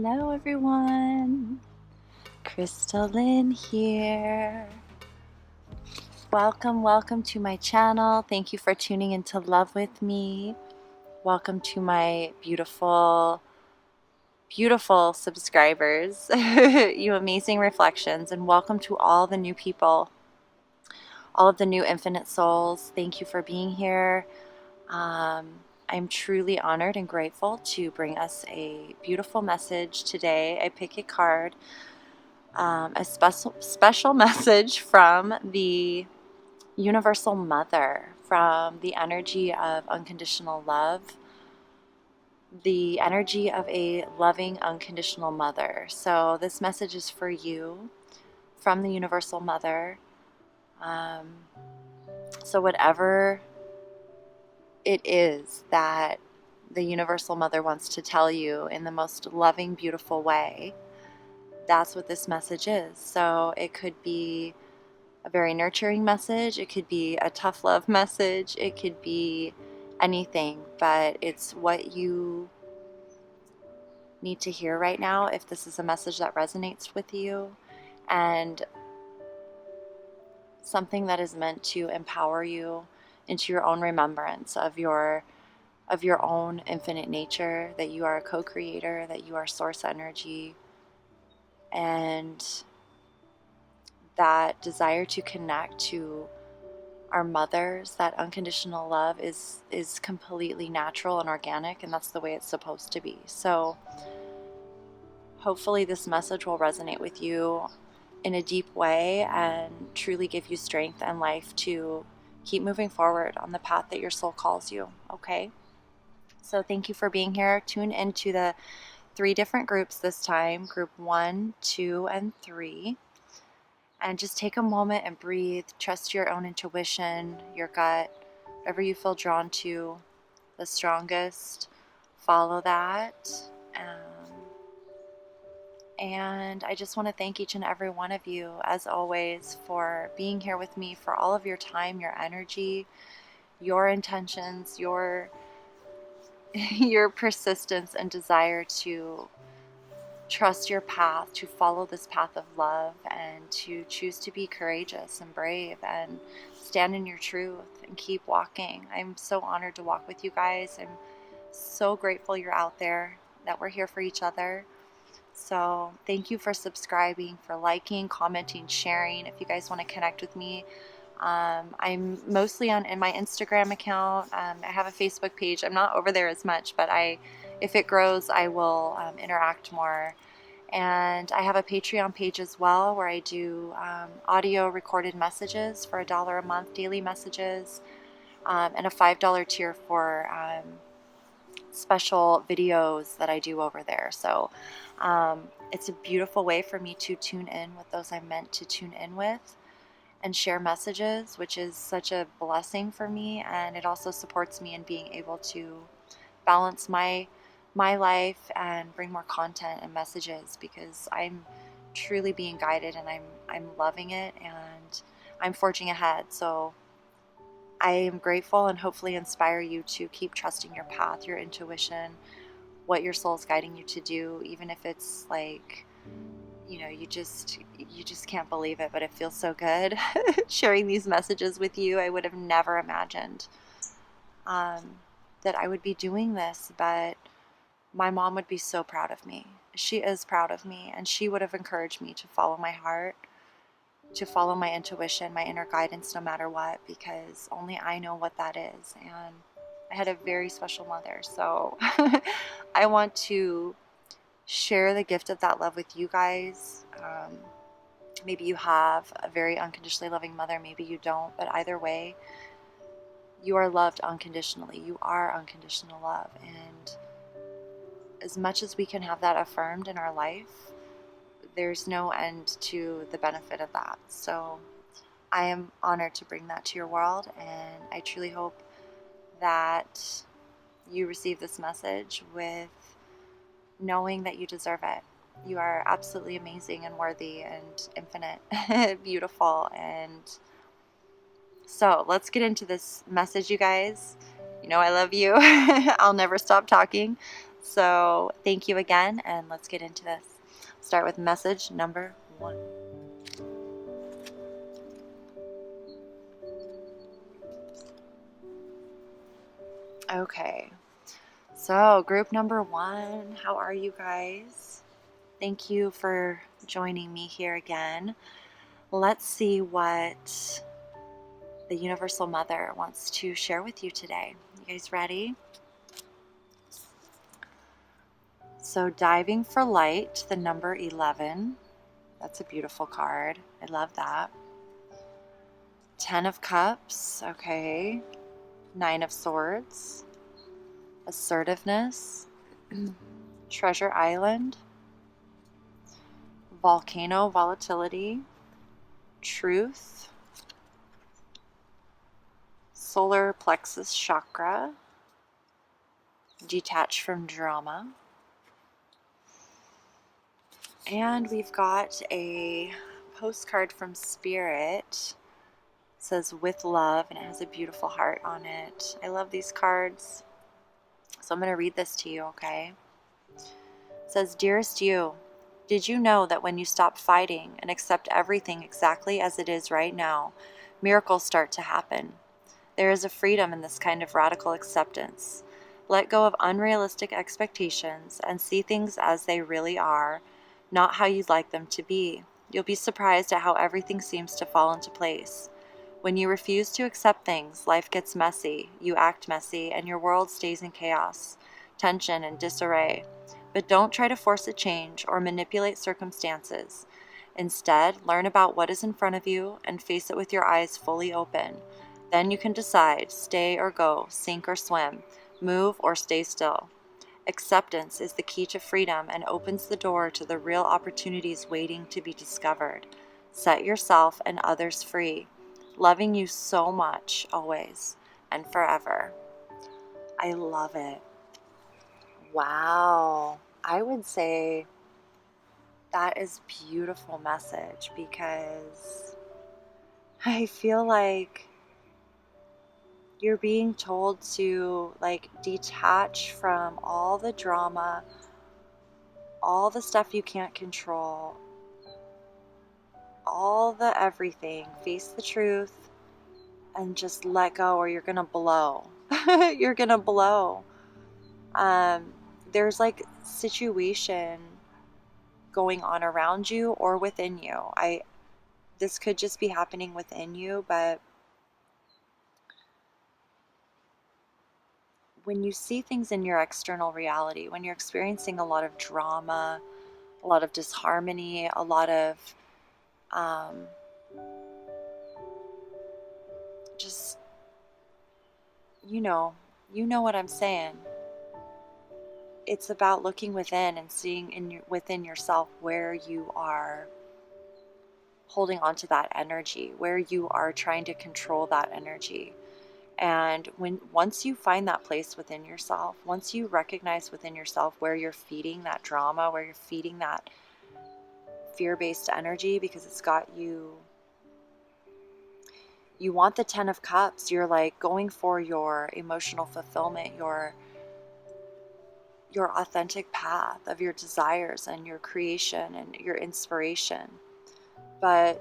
Hello everyone, Crystalline here. Welcome to my channel. Thank you for tuning into Love with me. Welcome to my beautiful subscribers, you amazing reflections, and welcome to all the new people, all of the new infinite souls. Thank you for being here. I'm truly honored and grateful to bring us a beautiful message today. I pick a card, a special message from the Universal Mother, from the energy of unconditional love, the energy of a loving unconditional mother. So this message is for you from the Universal Mother. So whatever it is that the Universal Mother wants to tell you in the most loving, beautiful way, that's what this message is. So it could be a very nurturing message, it could be a tough love message, it could be anything, but it's what you need to hear right now if this is a message that resonates with you, and something that is meant to empower you into your own remembrance of your own infinite nature, that you are a co-creator, that you are source energy, and that desire to connect to our mothers, that unconditional love is completely natural and organic, and that's the way it's supposed to be. So hopefully this message will resonate with you in a deep way and truly give you strength and life to keep moving forward on the path that your soul calls you. Okay? So thank you for being here. Tune into the 3 different groups this time, group 1, 2, and 3. And just take a moment and breathe. Trust your own intuition, your gut, whatever you feel drawn to the strongest. Follow that. And I just want to thank each and every one of you, as always, for being here with me, for all of your time, your energy, your intentions, your persistence and desire to trust your path, to follow this path of love, and to choose to be courageous and brave and stand in your truth and keep walking. I'm so honored to walk with you guys. I'm so grateful you're out there, that we're here for each other. So thank you for subscribing, for liking, commenting, sharing. If you guys want to connect with me, I'm mostly in my Instagram account. I have a Facebook page. I'm not over there as much, but if it grows, I will interact more. And I have a Patreon page as well, where I do audio recorded messages for $1 a month, daily messages, and a $5 tier for special videos that I do over there. So it's a beautiful way for me to tune in with those I'm meant to tune in with and share messages, which is such a blessing for me. And it also supports me in being able to balance my life and bring more content and messages, because I'm truly being guided and I'm loving it and I'm forging ahead. So I am grateful and hopefully inspire you to keep trusting your path, your intuition, what your soul's guiding you to do, even if it's like, you just can't believe it, but it feels so good sharing these messages with you. I would have never imagined that I would be doing this, but my mom would be so proud of me. She is proud of me, and she would have encouraged me to follow my heart, to follow my intuition, my inner guidance, no matter what, because only I know what that is. And I had a very special mother. So I want to share the gift of that love with you guys. Maybe you have a very unconditionally loving mother, maybe you don't, but either way, you are loved unconditionally. You are unconditional love. And as much as we can have that affirmed in our life, there's no end to the benefit of that. So I am honored to bring that to your world, and I truly hope that you receive this message with knowing that you deserve it. You are absolutely amazing and worthy and infinite, beautiful. And so let's get into this message, you guys. You know I love you. I'll never stop talking. So thank you again, and let's get into this. Start with message number 1. Okay, so group number 1, how are you guys? Thank you for joining me here again. Let's see what the Universal Mother wants to share with you today. You guys ready? So diving for light, the number 11. That's a beautiful card. I love that. 10 of Cups. Okay. 9 of Swords. Assertiveness. Treasure Island. Volcano Volatility. Truth. Solar Plexus Chakra. Detach from drama. And we've got a postcard from Spirit. It says with love, and it has a beautiful heart on it. I love these cards. So I'm going to read this to you, okay? It says, dearest you, did you know that when you stop fighting and accept everything exactly as it is right now, miracles start to happen? There is a freedom in this kind of radical acceptance. Let go of unrealistic expectations and see things as they really are, not how you'd like them to be. You'll be surprised at how everything seems to fall into place. When you refuse to accept things, life gets messy, you act messy, and your world stays in chaos, tension, and disarray. But don't try to force a change or manipulate circumstances. Instead, learn about what is in front of you and face it with your eyes fully open. Then you can decide, stay or go, sink or swim, move or stay still. Acceptance is the key to freedom and opens the door to the real opportunities waiting to be discovered. Set yourself and others free. Loving you so much, always and forever. I love it. Wow. I would say that is a beautiful message, because I feel like you're being told to detach from all the drama, all the stuff you can't control, all the everything. Face the truth and just let go, or you're gonna blow. You're gonna blow. There's situation going on around you or within you. This could just be happening within you, but when you see things in your external reality, when you're experiencing a lot of drama, a lot of disharmony, a lot of just, you know what I'm saying. It's about looking within and seeing within yourself where you are holding on to that energy, where you are trying to control that energy. And once you find that place within yourself, once you recognize within yourself where you're feeding that drama, where you're feeding that fear-based energy, because it's got you want the 10 of Cups. You're going for your emotional fulfillment, your authentic path of your desires and your creation and your inspiration. But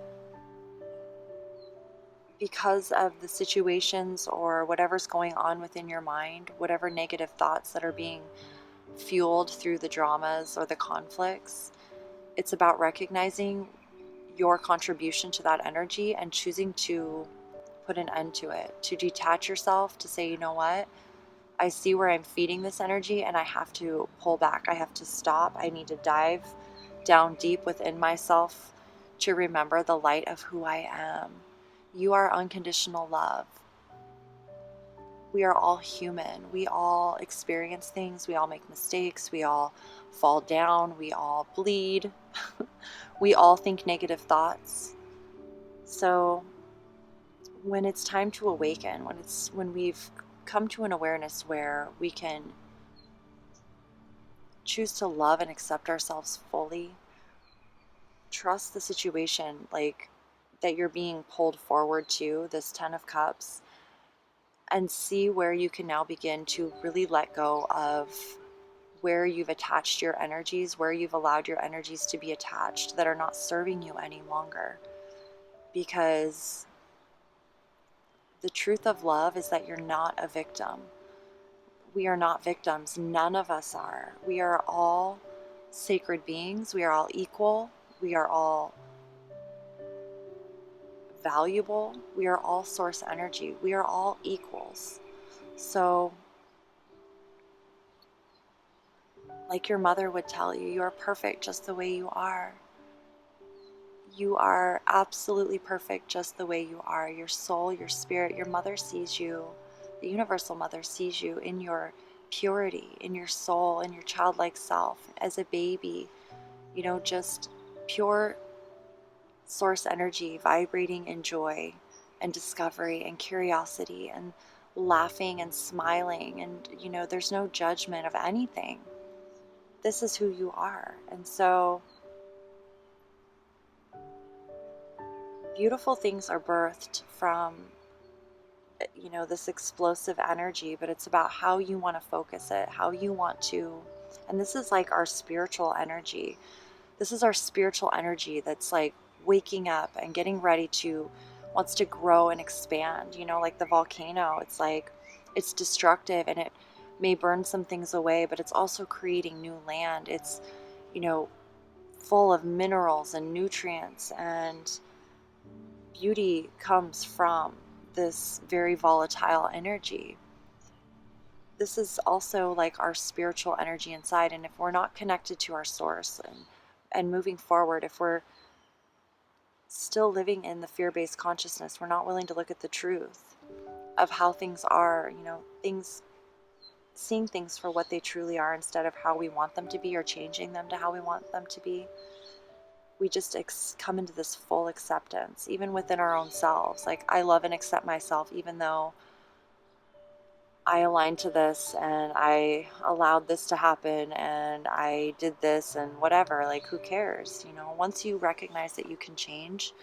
because of the situations or whatever's going on within your mind, whatever negative thoughts that are being fueled through the dramas or the conflicts, it's about recognizing your contribution to that energy and choosing to put an end to it, to detach yourself, to say, you know what, I see where I'm feeding this energy and I have to pull back. I have to stop. I need to dive down deep within myself to remember the light of who I am. You are unconditional love. We are all human. We all experience things. We all make mistakes. We all fall down. We all bleed. We all think negative thoughts. So when it's time to awaken, when we've come to an awareness where we can choose to love and accept ourselves fully, trust the situation that you're being pulled forward to, this 10 of Cups, and see where you can now begin to really let go of where you've attached your energies, where you've allowed your energies to be attached that are not serving you any longer. Because the truth of love is that you're not a victim. We are not victims. None of us are. We are all sacred beings. We are all equal. We are all valuable. We are all source energy. We are all equals. So, like your mother would tell you, you are perfect just the way you are. You are absolutely perfect just the way you are. Your soul, your spirit, your mother sees you. The universal mother sees you in your purity, in your soul, in your childlike self, as a baby, you know, just pure source energy, vibrating in joy and discovery and curiosity and laughing and smiling. And, you know, there's no judgment of anything. This is who you are. And so beautiful things are birthed from, you know, this explosive energy, but it's about how you want to focus it, how you want to, and this is like our spiritual energy. This is our spiritual energy that's like waking up and getting ready to, wants to grow and expand, you know, like the volcano. It's like, it's destructive and it may burn some things away, but it's also creating new land. It's, you know, full of minerals and nutrients, and beauty comes from this very volatile energy. This is also like our spiritual energy inside. And if we're not connected to our source and moving forward, if we're still living in the fear-based consciousness, we're not willing to look at the truth of how things are, you know, things, seeing things for what they truly are instead of how we want them to be, or changing them to how we want them to be. We just come into this full acceptance, even within our own selves. Like, I love and accept myself, even though I aligned to this and I allowed this to happen and I did this and whatever. Like, who cares? You know, once you recognize that you can change,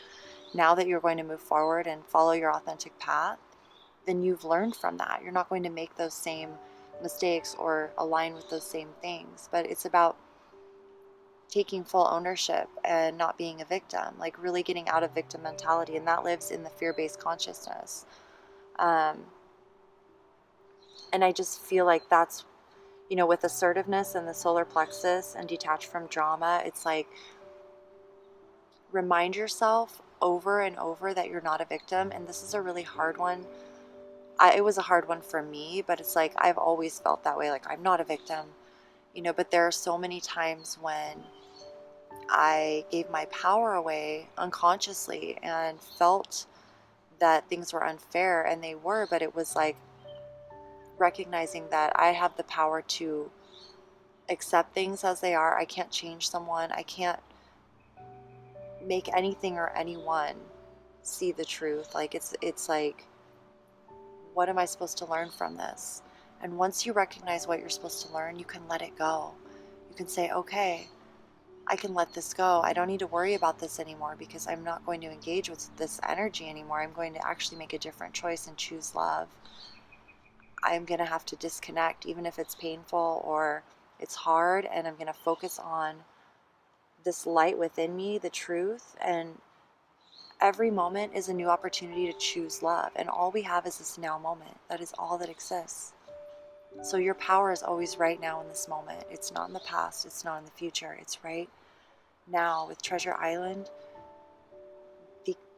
now that you're going to move forward and follow your authentic path, then you've learned from that. You're not going to make those same mistakes or align with those same things. But it's about taking full ownership and not being a victim, like really getting out of victim mentality. And that lives in the fear-based consciousness. And I just feel like that's, you know, with assertiveness and the solar plexus and detached from drama, it's like, remind yourself over and over that you're not a victim. And this is a really hard one. It was a hard one for me, but it's like, I've always felt that way. Like, I'm not a victim, you know, but there are so many times when I gave my power away unconsciously and felt that things were unfair, and they were, but it was like recognizing that I have the power to accept things as they are. I can't change someone. I can't make anything or anyone see the truth. Like, it's like, what am I supposed to learn from this? And once you recognize what you're supposed to learn, you can let it go. You can say, okay, I can let this go. I don't need to worry about this anymore because I'm not going to engage with this energy anymore. I'm going to actually make a different choice and choose love. I'm going to have to disconnect, even if it's painful or it's hard, and I'm going to focus on this light within me, the truth, and every moment is a new opportunity to choose love, and all we have is this now moment. That is all that exists. So your power is always right now in this moment. It's not in the past, it's not in the future, it's right now. With Treasure Island,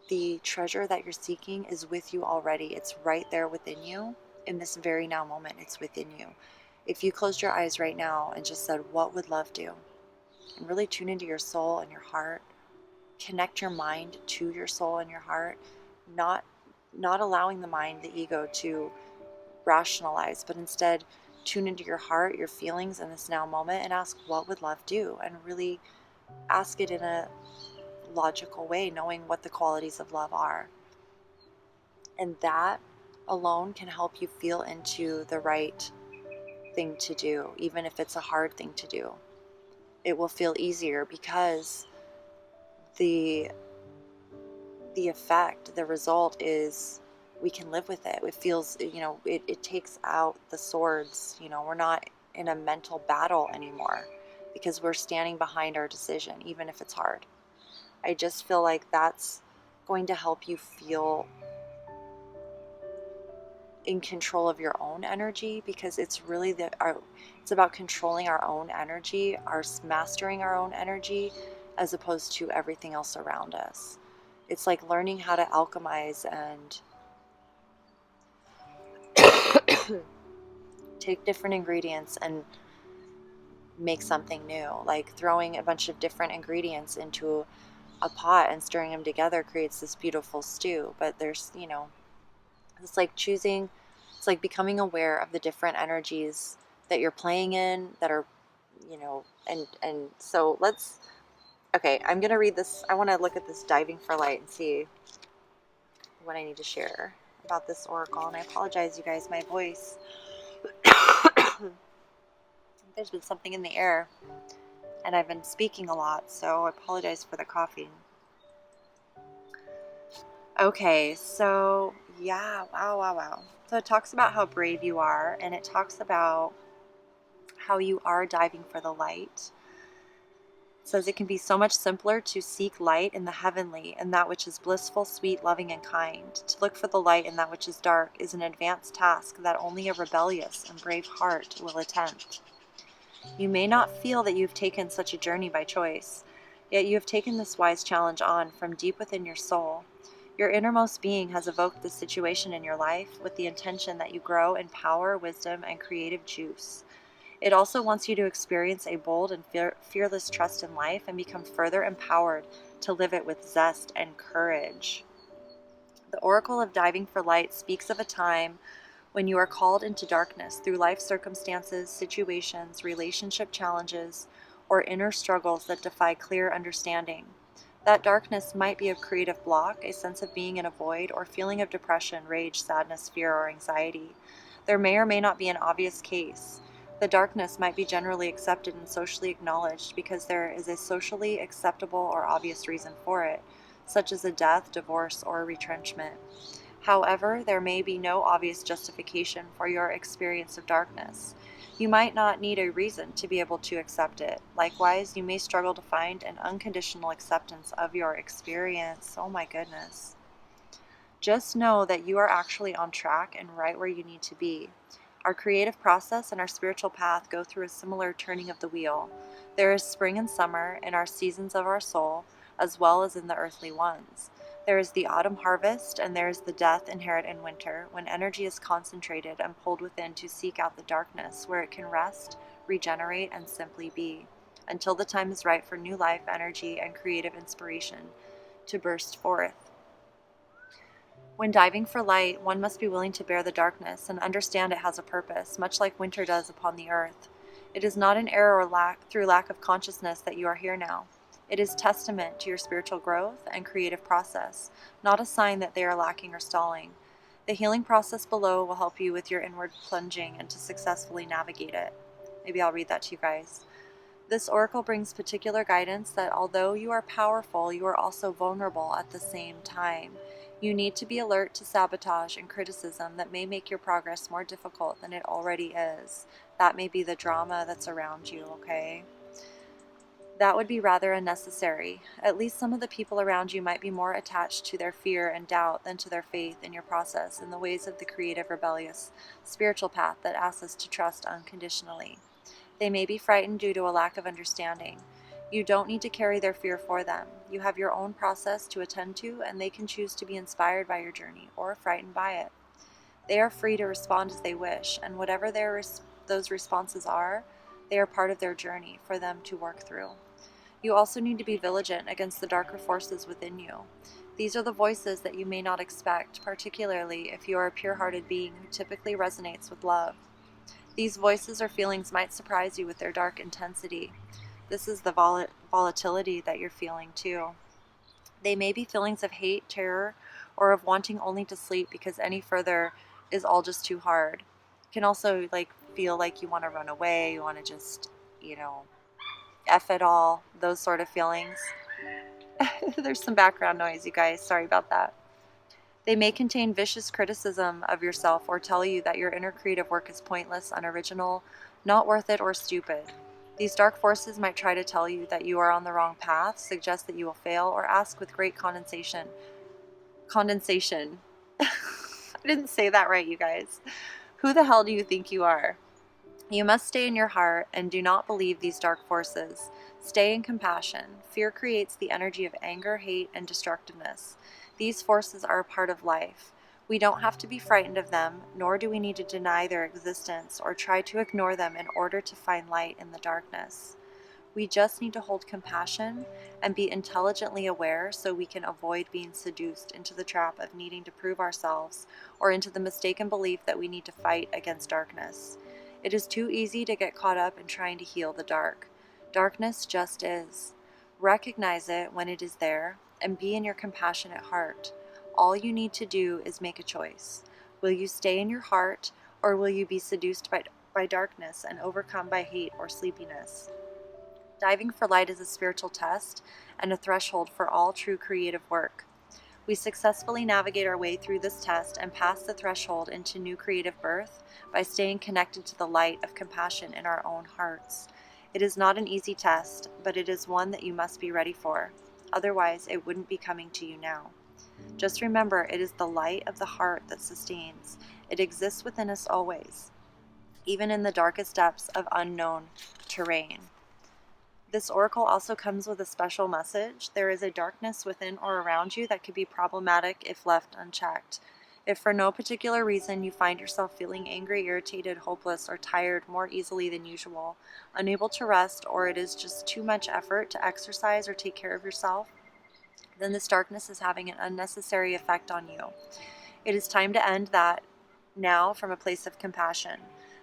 the treasure that you're seeking is with you already. It's right there within you. In this very now moment, it's within you. If you closed your eyes right now and just said, what would love do? And really tune into your soul and your heart. Connect your mind to your soul and your heart. Not allowing the mind, the ego, to rationalize, but instead tune into your heart, your feelings in this now moment, and ask, what would love do? And really ask it in a logical way, knowing what the qualities of love are. And that alone can help you feel into the right thing to do, even if it's a hard thing to do. It will feel easier because the effect, the result is we can live with it. It feels, you know, it takes out the swords. You know, we're not in a mental battle anymore, because we're standing behind our decision, even if it's hard. I just feel like that's going to help you feel in control of your own energy, because it's really it's about controlling our own energy, mastering our own energy, as opposed to everything else around us. It's like learning how to alchemize and take different ingredients and make something new. Like throwing a bunch of different ingredients into a pot and stirring them together creates this beautiful stew. But there's, it's like it's like becoming aware of the different energies that you're playing in that are, and so okay, I'm going to read this. I want to look at this diving for light and see what I need to share about this oracle. And I apologize, you guys, my voice. There's been something in the air, and I've been speaking a lot, so I apologize for the coughing. Okay, so yeah, wow. So it talks about how brave you are, and it talks about how you are diving for the light. It says it can be so much simpler to seek light in the heavenly, in that which is blissful, sweet, loving, and kind. To look for the light in that which is dark is an advanced task that only a rebellious and brave heart will attempt. You may not feel that you've taken such a journey by choice, yet you have taken this wise challenge on from deep within your soul. Your innermost being has evoked this situation in your life with the intention that you grow in power, wisdom, and creative juice. It also wants you to experience a bold and fearless trust in life and become further empowered to live it with zest and courage. The Oracle of Diving for Light speaks of a time when you are called into darkness through life circumstances, situations, relationship challenges, or inner struggles that defy clear understanding. That darkness might be a creative block, a sense of being in a void, or feeling of depression, rage, sadness, fear, or anxiety. There may or may not be an obvious case. The darkness might be generally accepted and socially acknowledged because there is a socially acceptable or obvious reason for it, such as a death, divorce, or a retrenchment. However, there may be no obvious justification for your experience of darkness. You might not need a reason to be able to accept it. Likewise, you may struggle to find an unconditional acceptance of your experience. Oh my goodness. Just know that you are actually on track and right where you need to be. Our creative process and our spiritual path go through a similar turning of the wheel. There is spring and summer in our seasons of our soul, as well as in the earthly ones. There is the autumn harvest, and there is the death inherent in winter, when energy is concentrated and pulled within to seek out the darkness, where it can rest, regenerate, and simply be, until the time is right for new life, energy, and creative inspiration to burst forth. When diving for light, one must be willing to bear the darkness and understand it has a purpose, much like winter does upon the earth. It is not an error or through lack of consciousness that you are here now. It is testament to your spiritual growth and creative process, not a sign that they are lacking or stalling. The healing process below will help you with your inward plunging and to successfully navigate it. Maybe I'll read that to you guys. This oracle brings particular guidance that although you are powerful, you are also vulnerable at the same time. You need to be alert to sabotage and criticism that may make your progress more difficult than it already is. That may be the drama that's around you, okay? That would be rather unnecessary. At least some of the people around you might be more attached to their fear and doubt than to their faith in your process in the ways of the creative, rebellious, spiritual path that asks us to trust unconditionally. They may be frightened due to a lack of understanding. You don't need to carry their fear for them. You have your own process to attend to, and they can choose to be inspired by your journey or frightened by it. They are free to respond as they wish, and whatever those responses are, they are part of their journey for them to work through. You also need to be vigilant against the darker forces within you. These are the voices that you may not expect, particularly if you are a pure-hearted being who typically resonates with love. These voices or feelings might surprise you with their dark intensity. This is the volatility that you're feeling too. They may be feelings of hate, terror, or of wanting only to sleep because any further is all just too hard. You can also feel like you want to run away, you want to just, F it all, those sort of feelings. There's some background noise, you guys. Sorry about that. They may contain vicious criticism of yourself or tell you that your inner creative work is pointless, unoriginal, not worth it, or stupid. These dark forces might try to tell you that you are on the wrong path, suggest that you will fail, or ask with great condensation. I didn't say that right, you guys. Who the hell do you think you are? You must stay in your heart and do not believe these dark forces. Stay in compassion. Fear creates the energy of anger, hate, and destructiveness. These forces are a part of life. We don't have to be frightened of them, nor do we need to deny their existence or try to ignore them in order to find light in the darkness. We just need to hold compassion and be intelligently aware so we can avoid being seduced into the trap of needing to prove ourselves or into the mistaken belief that we need to fight against darkness. It is too easy to get caught up in trying to heal the dark. Darkness just is. Recognize it when it is there and be in your compassionate heart. All you need to do is make a choice. Will you stay in your heart, or will you be seduced by darkness and overcome by hate or sleepiness? Diving for light is a spiritual test and a threshold for all true creative work. We successfully navigate our way through this test and pass the threshold into new creative birth by staying connected to the light of compassion in our own hearts. It is not an easy test, but it is one that you must be ready for. Otherwise, it wouldn't be coming to you now. Just remember, it is the light of the heart that sustains. It exists within us always, even in the darkest depths of unknown terrain. This oracle also comes with a special message. There is a darkness within or around you that could be problematic if left unchecked. If for no particular reason you find yourself feeling angry, irritated, hopeless, or tired more easily than usual, unable to rest, or it is just too much effort to exercise or take care of yourself, then this darkness is having an unnecessary effect on you. It is time to end that now from a place of compassion.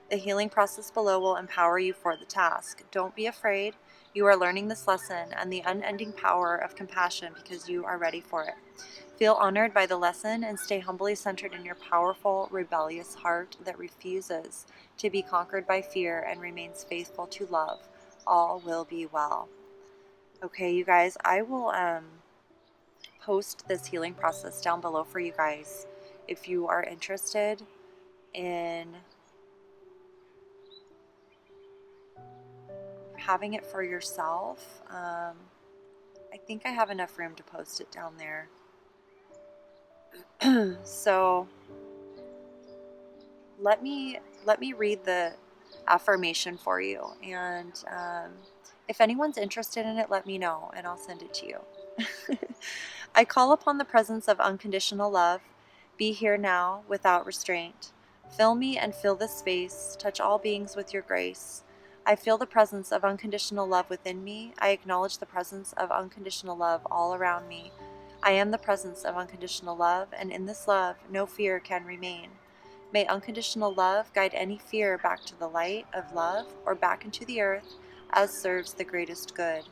The healing process below will empower you for the task. Don't be afraid. You are learning this lesson and the unending power of compassion because you are ready for it. Feel honored by the lesson and stay humbly centered in your powerful, rebellious heart that refuses to be conquered by fear and remains faithful to love. All will be well. Okay, you guys, I will post this healing process down below for you guys if you are interested in having it for yourself. I think I have enough room to post it down there. So let me read the affirmation for you, and if anyone's interested in it, let me know and I'll send it to you. I call upon the presence of unconditional love. Be here now without restraint. Fill me and fill this space. Touch all beings with your grace. I feel the presence of unconditional love within me. I acknowledge the presence of unconditional love all around me. I am the presence of unconditional love, and in this love, no fear can remain. May unconditional love guide any fear back to the light of love or back into the earth as serves the greatest good.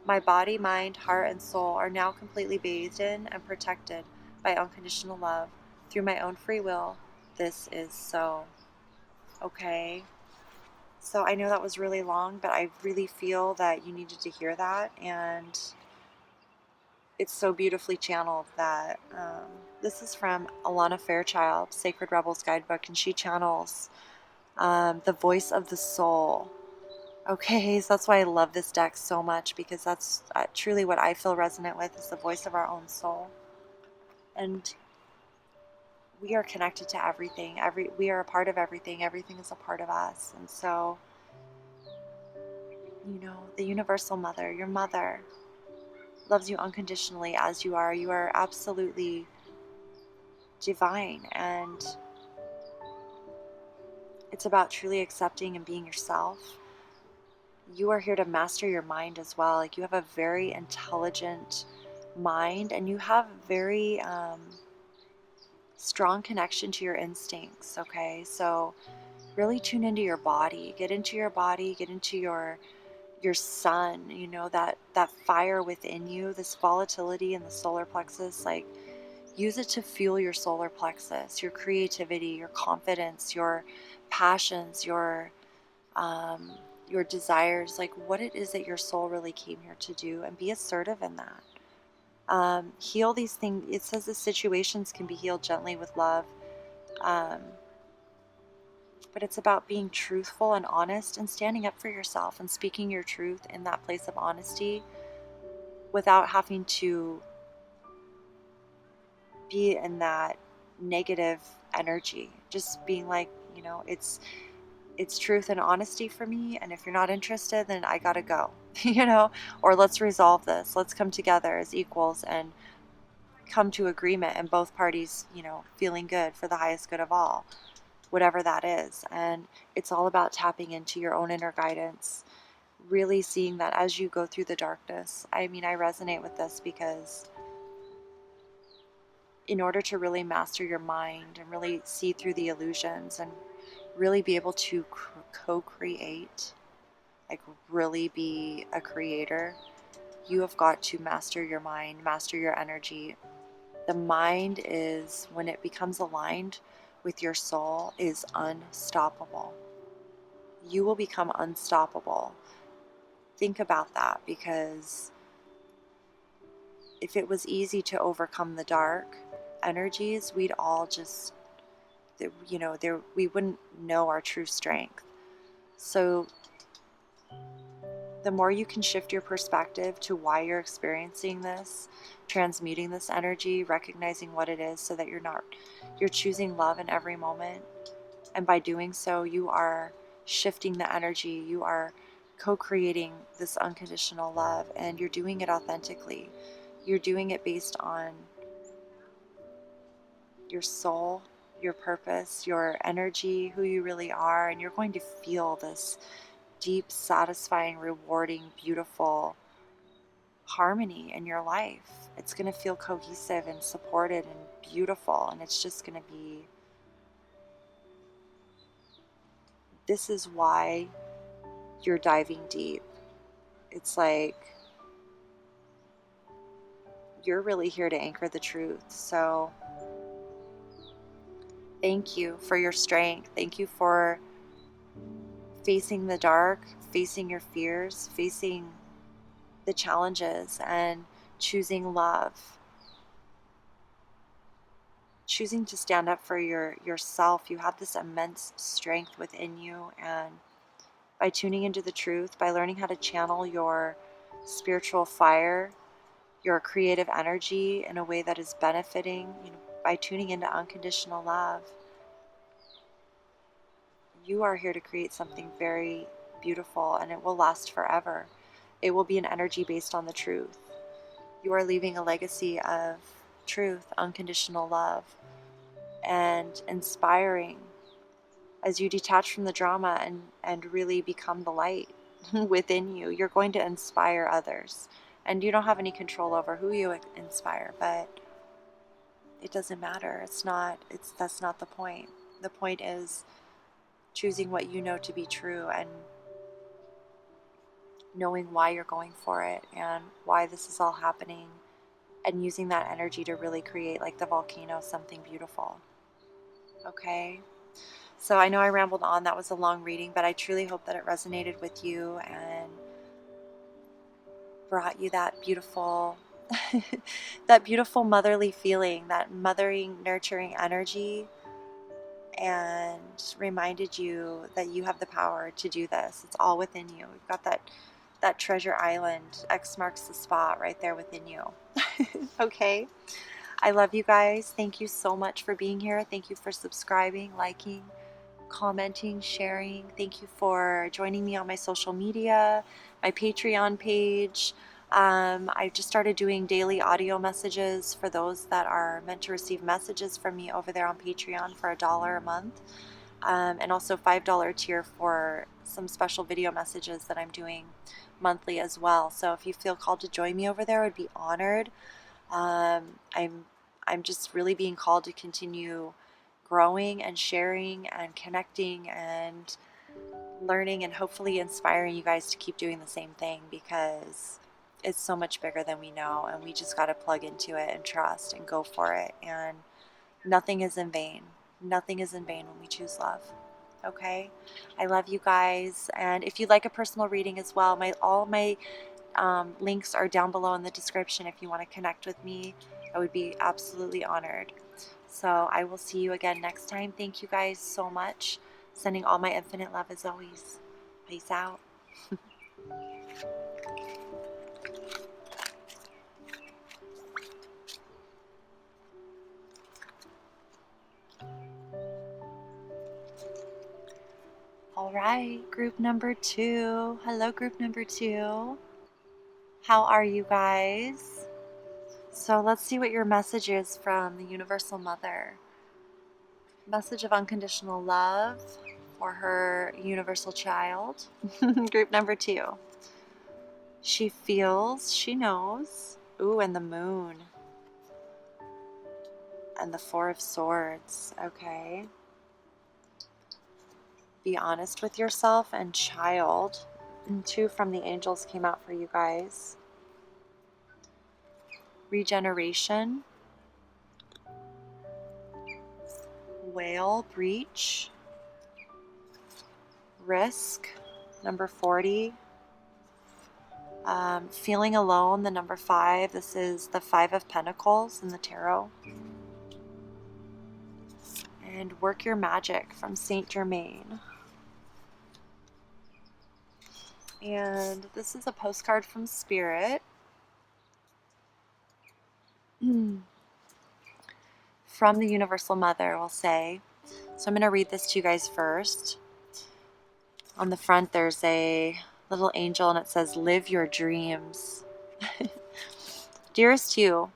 My body, mind, heart, and soul are now completely bathed in and protected by unconditional love. Through my own free will, this is so. Okay? So I know that was really long, but I really feel that you needed to hear that, and it's so beautifully channeled that this is from Alana Fairchild, Sacred Rebels Guidebook, and she channels the voice of the soul. Okay, so that's why I love this deck so much, because that's truly what I feel resonant with, is the voice of our own soul. And we are connected to everything. We are a part of everything. Everything is a part of us. And so, you know, the universal mother, your mother, loves you unconditionally as you are. You are absolutely divine, and it's about truly accepting and being yourself. You are here to master your mind as well. Like, you have a very intelligent mind, and you have very strong connection to your instincts. Okay, so really tune into your body. Get into your body. Get into your sun. You know, that fire within you. This volatility in the solar plexus. Like, use it to fuel your solar plexus, your creativity, your confidence, your passions, your desires, like what it is that your soul really came here to do, and be assertive in that. Heal these things. It says the situations can be healed gently with love. Um, but it's about being truthful and honest and standing up for yourself and speaking your truth in that place of honesty without having to be in that negative energy. Just being like, it's truth and honesty for me, and if you're not interested, then I gotta go. Or let's resolve this. Let's come together as equals and come to agreement, and both parties, feeling good for the highest good of all, whatever that is. And it's all about tapping into your own inner guidance, really seeing that as you go through the darkness. I resonate with this because in order to really master your mind and really see through the illusions and really be able to co-create, like really be a creator, you have got to master your mind, master your energy. The mind is, when it becomes aligned with your soul, is unstoppable. You will become unstoppable. Think about that, because if it was easy to overcome the dark energies, we'd all just, we wouldn't know our true strength. So the more you can shift your perspective to why you're experiencing this, transmuting this energy, recognizing what it is, so that you're choosing love in every moment. And by doing so, you are shifting the energy. You are co-creating this unconditional love, and you're doing it authentically. You're doing it based on your soul, your purpose, your energy, who you really are, and you're going to feel this deep, satisfying, rewarding, beautiful harmony in your life. It's going to feel cohesive and supported and beautiful, and it's just going to be, this is why you're diving deep. It's like you're really here to anchor the truth. So thank you for your strength. Thank you for facing the dark, facing your fears, facing the challenges, and choosing love, choosing to stand up for yourself. You have this immense strength within you, and by tuning into the truth, by learning how to channel your spiritual fire, your creative energy in a way that is benefiting, by tuning into unconditional love, you are here to create something very beautiful, and it will last forever. It will be an energy based on the truth. You are leaving a legacy of truth, unconditional love, and inspiring as you detach from the drama and really become the light within you. You're going to inspire others, and you don't have any control over who you inspire, but it doesn't matter. That's not the point. The point is choosing what you know to be true, and knowing why you're going for it and why this is all happening, and using that energy to really create, like the volcano, something beautiful. Okay? So I know I rambled on. That was a long reading, but I truly hope that it resonated with you and brought you that beautiful that beautiful motherly feeling, that mothering, nurturing energy, and reminded you that you have the power to do this. It's all within you. We've got that treasure island. X marks the spot right there within you. Okay? I love you guys. Thank you so much for being here. Thank you for subscribing, liking, commenting, sharing. Thank you for joining me on my social media, my Patreon page. I just started doing daily audio messages for those that are meant to receive messages from me over there on Patreon for $1 a month. And also $5 tier for some special video messages that I'm doing monthly as well. So if you feel called to join me over there, I would be honored. I'm just really being called to continue growing and sharing and connecting and learning, and hopefully inspiring you guys to keep doing the same thing, because it's so much bigger than we know, and we just got to plug into it and trust and go for it. And nothing is in vain. Nothing is in vain when we choose love. Okay? I love you guys. And if you'd like a personal reading as well, all my links are down below in the description if you want to connect with me. I would be absolutely honored. So I will see you again next time. Thank you guys so much. Sending all my infinite love as always. Peace out. All right, group number 2. Hello, group number 2. How are you guys? So let's see what your message is from the Universal Mother. Message of unconditional love for her universal child. Group number 2. She feels, she knows. Ooh, and the moon. And the 4 of Swords. Okay. Be honest with yourself and child. And 2 from the angels came out for you guys. Regeneration. Whale, breach. Risk, number 40. Feeling alone, the number 5. This is the 5 of Pentacles in the tarot. And work your magic from Saint Germain. And this is a postcard from Spirit. From the Universal Mother, we'll say. So I'm going to read this to you guys first. On the front, there's a little angel, and it says, "Live your dreams." Dearest you,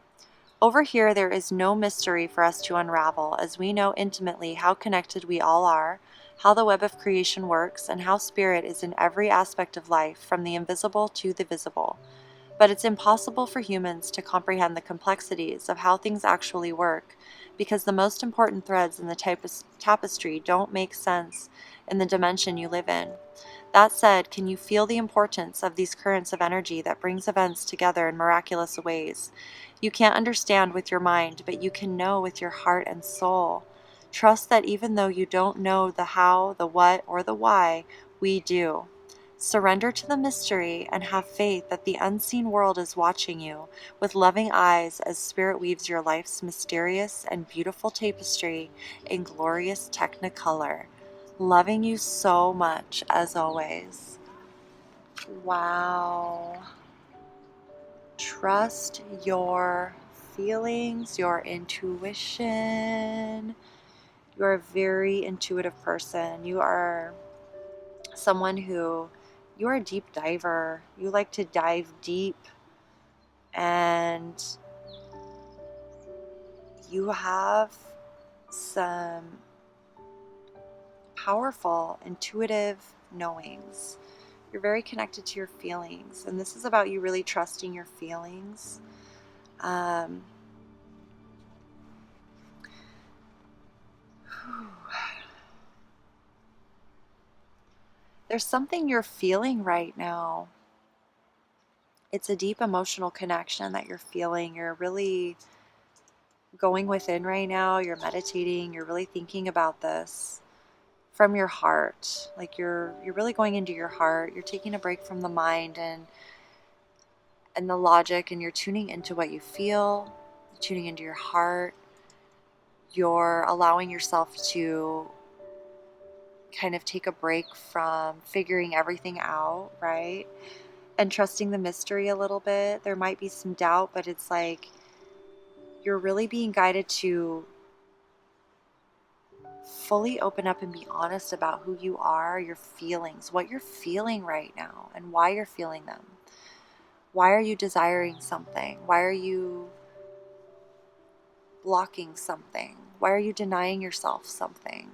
over here there is no mystery for us to unravel, as we know intimately how connected we all are, how the web of creation works, and how spirit is in every aspect of life, from the invisible to the visible. But it's impossible for humans to comprehend the complexities of how things actually work, because the most important threads in the tapestry don't make sense in the dimension you live in. That said, can you feel the importance of these currents of energy that brings events together in miraculous ways? You can't understand with your mind, but you can know with your heart and soul. Trust that even though you don't know the how, the what, or the why, we do. Surrender to the mystery and have faith that the unseen world is watching you with loving eyes as Spirit weaves your life's mysterious and beautiful tapestry in glorious technicolor. Loving you so much, as always. Wow. Trust your feelings, your intuition. You're a very intuitive person. You are someone who, you're a deep diver. You like to dive deep, and you have some powerful, intuitive knowings. You're very connected to your feelings, and this is about you really trusting your feelings. There's something you're feeling right now. It's a deep emotional connection that you're feeling. You're really going within right now. You're meditating. You're really thinking about this from your heart. Like you're really going into your heart. You're taking a break from the mind and the logic, and you're tuning into what you feel, tuning into your heart. You're allowing yourself to kind of take a break from figuring everything out, right? And trusting the mystery a little bit. There might be some doubt, but it's like you're really being guided to fully open up and be honest about who you are, your feelings, what you're feeling right now, and why you're feeling them. Why are you desiring something? Why are you blocking something? Why are you denying yourself something?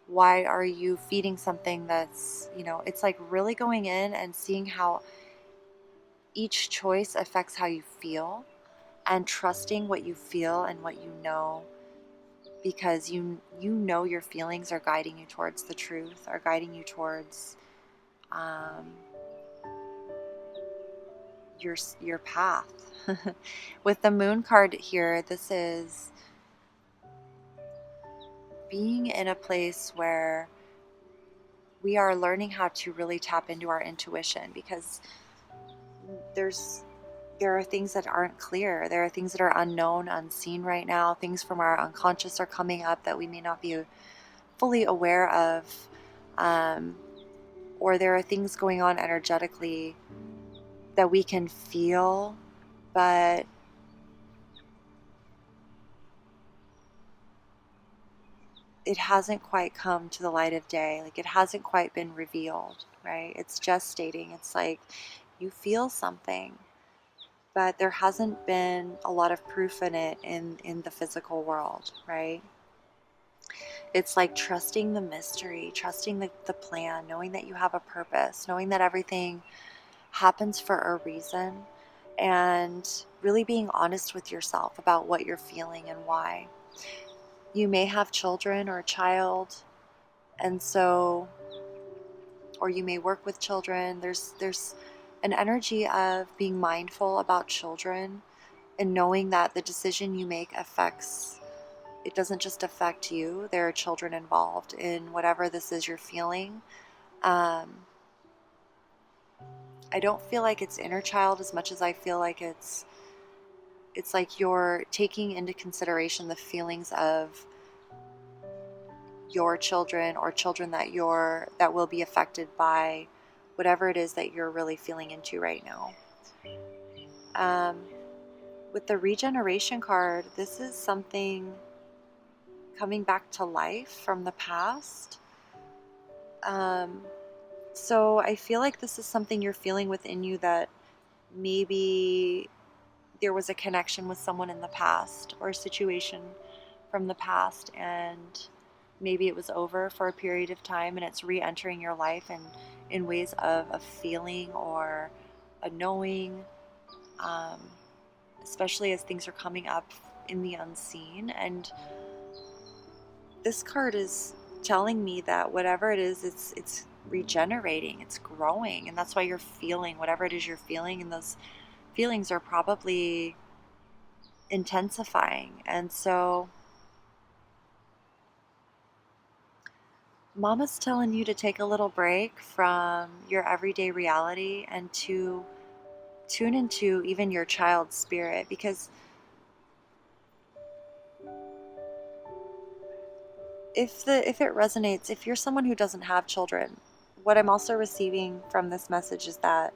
Why are you feeding something that's, it's like really going in and seeing how each choice affects how you feel, and trusting what you feel and what you know, because you know your feelings are guiding you towards the truth, are guiding you towards your path. With the moon card here, this is being in a place where we are learning how to really tap into our intuition, because there are things that aren't clear. There are things that are unknown, unseen right now. Things from our unconscious are coming up that we may not be fully aware of. Or there are things going on energetically that we can feel, but it hasn't quite come to the light of day. Like, it hasn't quite been revealed, right? It's just stating. It's like you feel something, but there hasn't been a lot of proof in it in the physical world, right? It's like trusting the mystery, trusting the plan, knowing that you have a purpose, knowing that everything happens for a reason, and really being honest with yourself about what you're feeling and why. You may have children or a child, and so, or you may work with children. There's an energy of being mindful about children and knowing that the decision you make affects, it doesn't just affect you. There are children involved in whatever this is you're feeling. I don't feel like it's inner child as much as I feel like it's like you're taking into consideration the feelings of your children or children that will be affected by whatever it is that you're really feeling into right now. With the regeneration card, this is something coming back to life from the past. So I feel like this is something you're feeling within you, that maybe there was a connection with someone in the past or a situation from the past, and maybe it was over for a period of time and it's re-entering your life and in ways of a feeling or a knowing, especially as things are coming up in the unseen. And this card is telling me that whatever it is, it's regenerating, it's growing, and that's why you're feeling whatever it is you're feeling, and those feelings are probably intensifying. And so Mama's telling you to take a little break from your everyday reality and to tune into even your child's spirit, because if it resonates, if you're someone who doesn't have children, what I'm also receiving from this message is that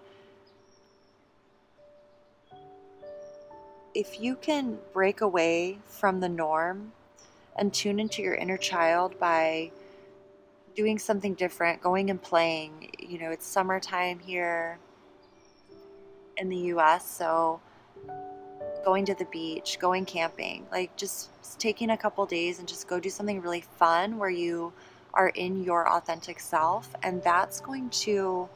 if you can break away from the norm and tune into your inner child by doing something different, going and playing. It's summertime here in the US, so going to the beach, going camping, like just taking a couple days and just go do something really fun where you are in your authentic self. And that's going to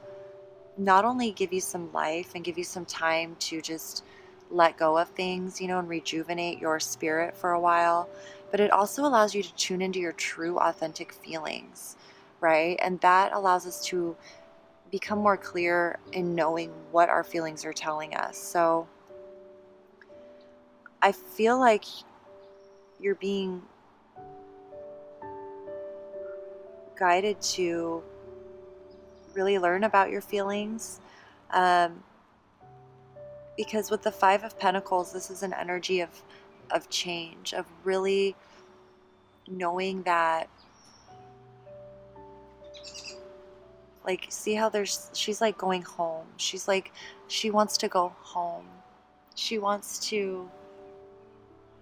not only give you some life and give you some time to just let go of things, and rejuvenate your spirit for a while, but it also allows you to tune into your true authentic feelings, right? And that allows us to become more clear in knowing what our feelings are telling us. So I feel like you're being guided to really learn about your feelings. Because with the Five of Pentacles, this is an energy of change, of really knowing that, like, see how she's like going home. She's like, she wants to go home. She wants to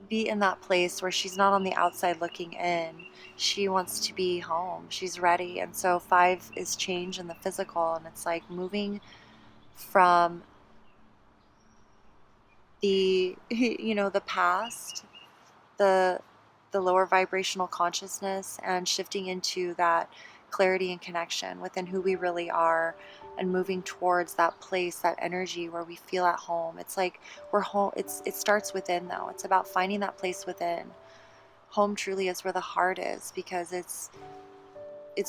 be in that place where she's not on the outside looking in. She wants to be home. She's ready. And so 5 is change in the physical, and it's like moving from the the past, the lower vibrational consciousness, and shifting into that clarity and connection within who we really are, and moving towards that place, that energy where we feel at home. It's like we're home. It starts within, though. It's about finding that place within. Home truly is where the heart is, because it's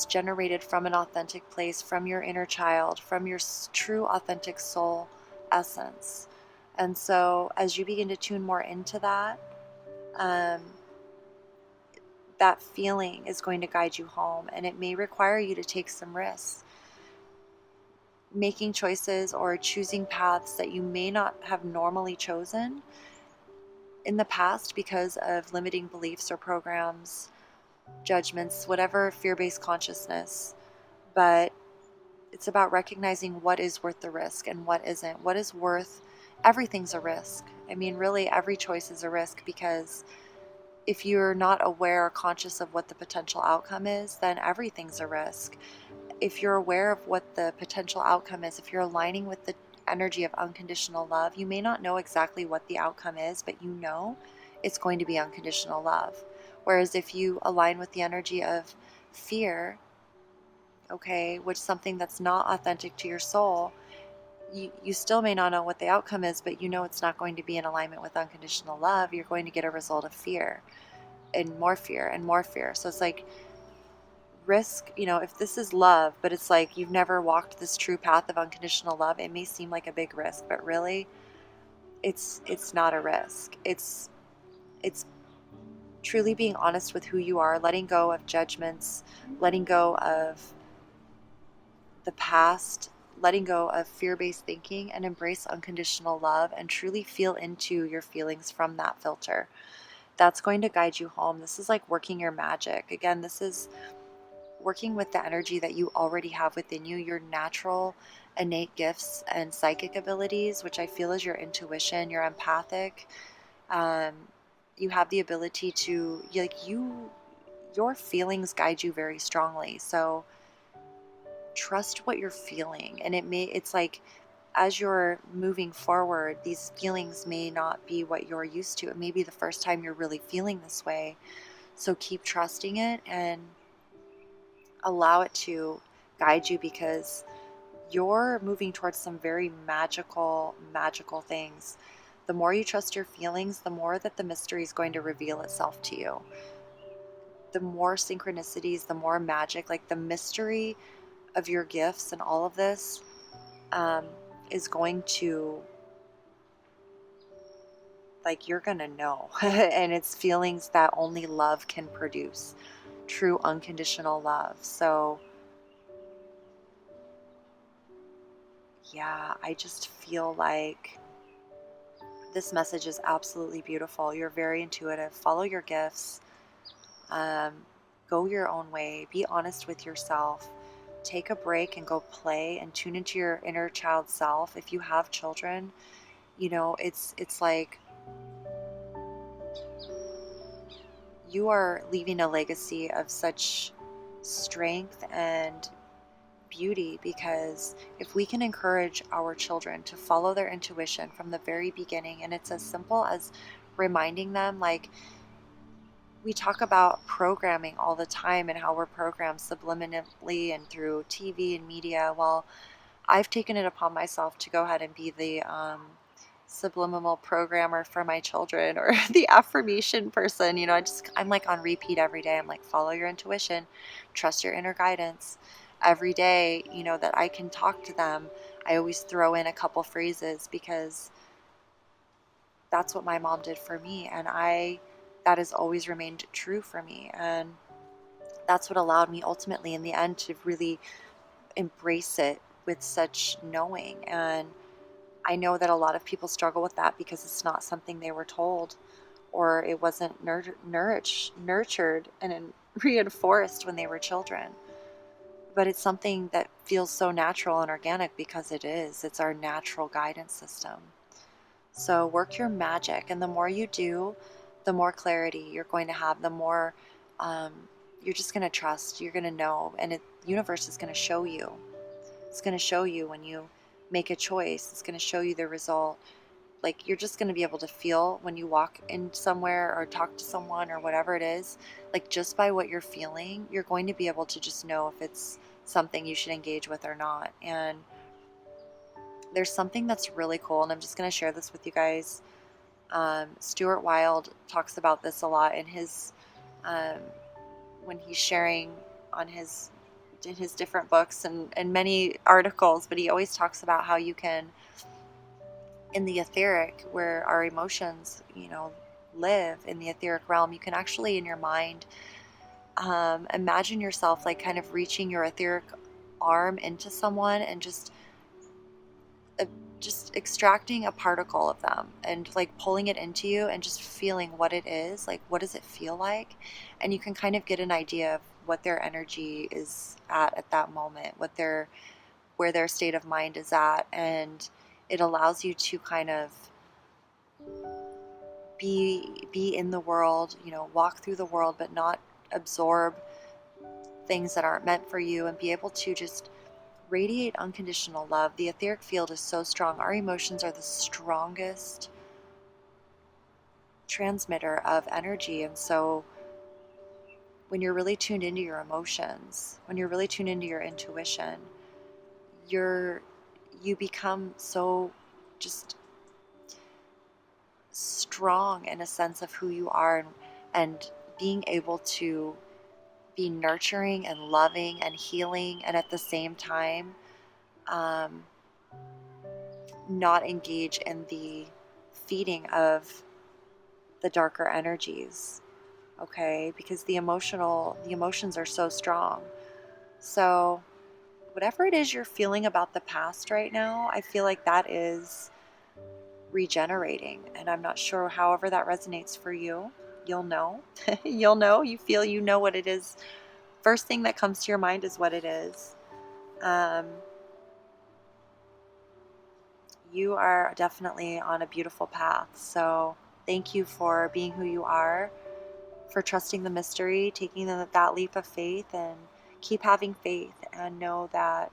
generated from an authentic place, from your inner child, from your true authentic soul essence. And so as you begin to tune more into that, that feeling is going to guide you home, and it may require you to take some risks. making choices or choosing paths that you may not have normally chosen in the past because of limiting beliefs or programs, judgments, whatever, fear-based consciousness. But it's about recognizing what is worth the risk and what isn't. What is worth, everything's a risk. I mean, really, every choice is a risk, because if you're not aware or conscious of what the potential outcome is, then everything's a risk. If you're aware of what the potential outcome is, if you're aligning with the energy of unconditional love, you may not know exactly what the outcome is, but you know it's going to be unconditional love. Whereas if you align with the energy of fear, okay, which is something that's not authentic to your soul, you still may not know what the outcome is, but you know it's not going to be in alignment with unconditional love. You're going to get a result of fear and more fear and more fear. So it's like risk, if this is love, but it's like you've never walked this true path of unconditional love, it may seem like a big risk, but really it's not a risk. It's truly being honest with who you are, letting go of judgments, letting go of the past, letting go of fear-based thinking, and embrace unconditional love and truly feel into your feelings from that filter. That's going to guide you home. This is like working your magic. Again, this is working with the energy that you already have within you, your natural innate gifts and psychic abilities, which I feel is your intuition, your empathic. Um, you have the ability to, your feelings guide you very strongly. So trust what you're feeling. And it's like, as you're moving forward, these feelings may not be what you're used to. It may be the first time you're really feeling this way. So keep trusting it and allow it to guide you, because you're moving towards some very magical, magical things. The more you trust your feelings, the more that the mystery is going to reveal itself to you. The more synchronicities, the more magic, like the mystery of your gifts and all of this um, is going to, like, you're going to know. And it's feelings that only love can produce, true unconditional love. So yeah, I just feel like this message is absolutely beautiful. You're very intuitive. Follow your gifts. Um, go your own way. Be honest with yourself. Take a break and go play and tune into your inner child self. If you have children, it's like you are leaving a legacy of such strength and beauty, because if we can encourage our children to follow their intuition from the very beginning, and it's as simple as reminding them, like, we talk about programming all the time and how we're programmed subliminally and through TV and media. Well, I've taken it upon myself to go ahead and be the subliminal programmer for my children, or the affirmation person. I'm like on repeat every day. I'm like, follow your intuition, trust your inner guidance. Every day, that I can talk to them, I always throw in a couple phrases, because that's what my mom did for me, and that has always remained true for me. And that's what allowed me ultimately in the end to really embrace it with such knowing. And I know that a lot of people struggle with that because it's not something they were told, or it wasn't nurtured and reinforced when they were children. But it's something that feels so natural and organic, because it is. It's our natural guidance system. So work your magic, and the more you do, the more clarity you're going to have, the more you're just going to trust, you're going to know, and the universe is going to show you. It's going to show you when you make a choice. It's going to show you the result. Like, you're just going to be able to feel when you walk in somewhere or talk to someone or whatever it is, like, just by what you're feeling, you're going to be able to just know if it's something you should engage with or not. And there's something that's really cool, and I'm just going to share this with you guys. Stuart Wilde talks about this a lot in his when he's sharing on in his different books and many articles, but he always talks about how you can, in the etheric, where our emotions live in the etheric realm, you can actually in your mind imagine yourself like kind of reaching your etheric arm into someone and just just extracting a particle of them and like pulling it into you and just feeling what it is, like what does it feel like, and you can kind of get an idea of what their energy is at that moment, where their state of mind is at, and it allows you to kind of be in the world, walk through the world, but not absorb things that aren't meant for you, and be able to just radiate unconditional love. The etheric field is so strong. Our emotions are the strongest transmitter of energy. And so when you're really tuned into your emotions, when you're really tuned into your intuition, you become so just strong in a sense of who you are, and being able to be nurturing and loving and healing, and at the same time not engage in the feeding of the darker energies, okay? Because the emotions are so strong. So whatever it is you're feeling about the past right now, I feel like that is regenerating, and I'm not sure, however that resonates for you. You'll know. You'll know. You know what it is. First thing that comes to your mind is what it is. You are definitely on a beautiful path. So thank you for being who you are, for trusting the mystery, taking that leap of faith, and keep having faith, and know that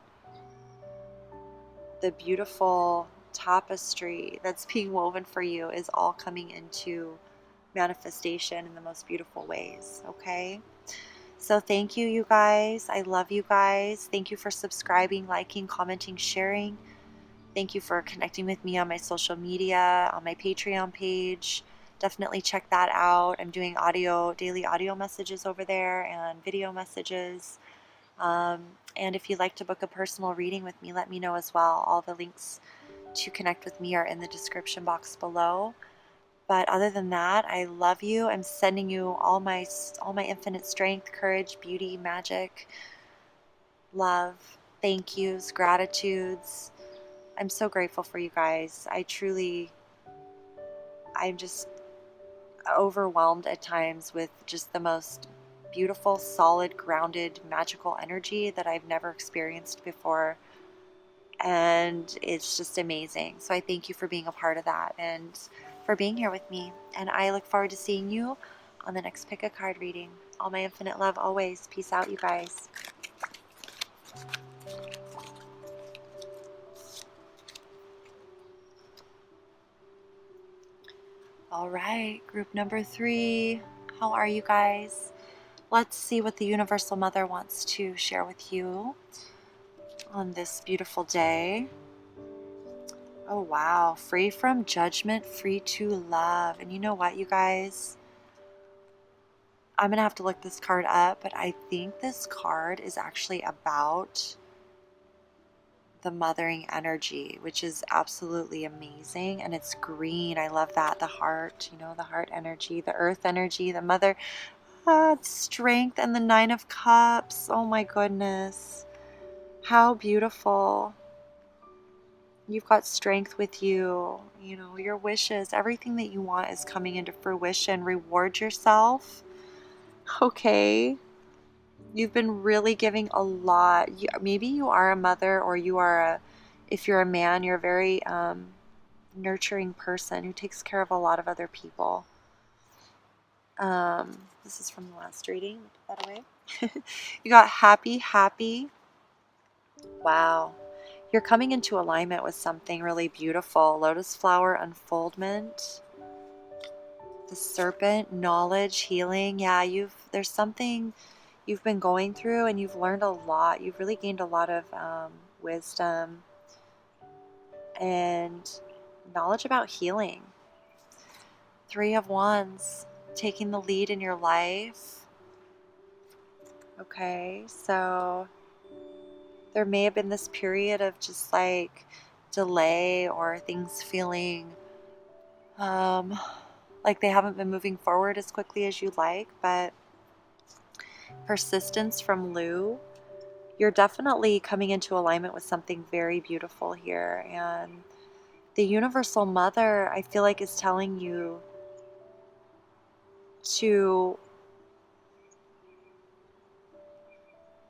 the beautiful tapestry that's being woven for you is all coming into manifestation in the most beautiful ways, okay? So thank you, you guys. I love you guys. Thank you for subscribing, liking, commenting, sharing. Thank you for connecting with me on my social media, on my Patreon page. Definitely check that out. I'm doing daily audio messages over there, and video messages. And if you'd like to book a personal reading with me, let me know as well. All the links to connect with me are in the description box below. But other than that, I love you. I'm sending you all my infinite strength, courage, beauty, magic, love, thank yous, gratitudes. I'm so grateful for you guys. I'm just overwhelmed at times with just the most beautiful, solid, grounded, magical energy that I've never experienced before. And it's just amazing. So I thank you for being a part of that and for being here with me. And I look forward to seeing you on the next Pick a Card reading. All my infinite love always. Peace out, you guys. All right, group number 3. How are you guys? Let's see what the Universal Mother wants to share with you on this beautiful day. Oh, wow. Free from judgment, free to love. And you know what, you guys? I'm going to have to look this card up, but I think this card is actually about the mothering energy, which is absolutely amazing. And it's green. I love that. The heart, the heart energy, the earth energy, the mother strength, and the 9 of Cups. Oh my goodness. How beautiful. You've got strength with you. Your wishes, everything that you want is coming into fruition. Reward yourself. Okay. You've been really giving a lot. Maybe you are a mother, or if you're a man, you're a very nurturing person who takes care of a lot of other people. This is from the last reading. Put that away. You got happy, happy. Wow. You're coming into alignment with something really beautiful. Lotus flower unfoldment. The serpent, knowledge, healing. Yeah, there's something you've been going through, and you've learned a lot. You've really gained a lot of wisdom and knowledge about healing. 3 of Wands, taking the lead in your life. Okay, so there may have been this period of just like delay, or things feeling like they haven't been moving forward as quickly as you'd like, but persistence from Lou. You're definitely coming into alignment with something very beautiful here. And the universal mother, I feel like, is telling you to,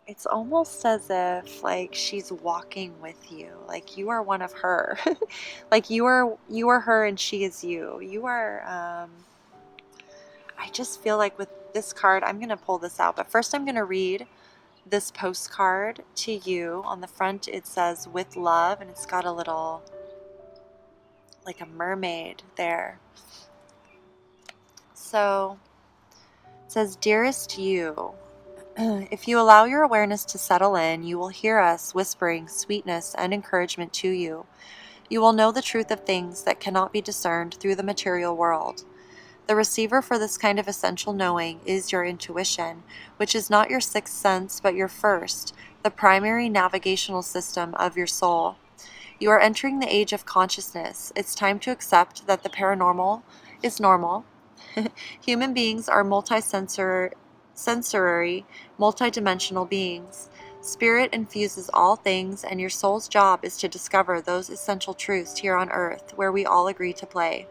it's almost as if like she's walking with you, like you are one of her. Like you are her and she is you. You are I just feel like with this card, I'm going to pull this out, but first I'm going to read this postcard to you. On the front it says with love, and it's got a little, like a mermaid there. So it says, dearest you, if you allow your awareness to settle in, you will hear us whispering sweetness and encouragement to you. You will know the truth of things that cannot be discerned through the material world. The receiver for this kind of essential knowing is your intuition, which is not your sixth sense, but your first, the primary navigational system of your soul. You are entering the age of consciousness. It's time to accept that the paranormal is normal. Human beings are multisensory, multidimensional beings. Spirit infuses all things, and your soul's job is to discover those essential truths here on Earth, where we all agree to play.